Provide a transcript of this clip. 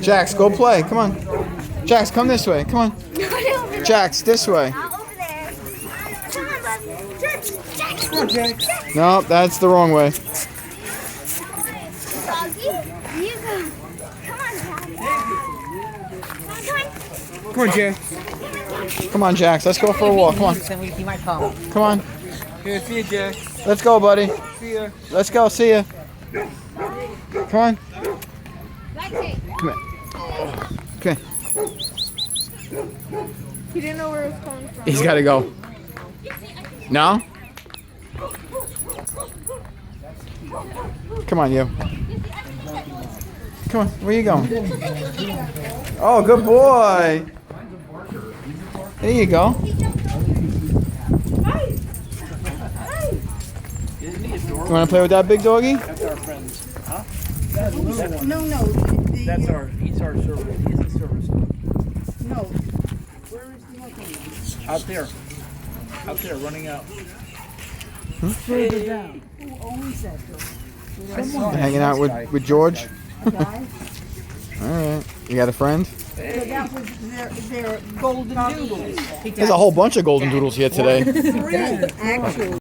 Jax, go play. Come on. Jax, come this way. Come on. Jax, this way. Come on, Jax. No, that's the wrong way. Come on, Jax. Come on, Jax. Let's go for a walk. Come on. He might come. Come on. Here, see you, Jax. Let's go, buddy. See ya. Let's go. See ya. Come on. Come here. Okay. He didn't know where it was coming from. He's got to go. No? Come on, you. Come on. Where you going? Oh, good boy. There you go. You want to play with that big doggy? That's our friends. Huh? No. That's our, he's our service. He's a service dog. No. Where is the other one? Out there. Out there, running out. Further down. Who owns that dog? Hanging out with George? A guy? Alright. You got a friend? So that was their golden doodles. There's a whole bunch of golden doodles here today. Three, actually.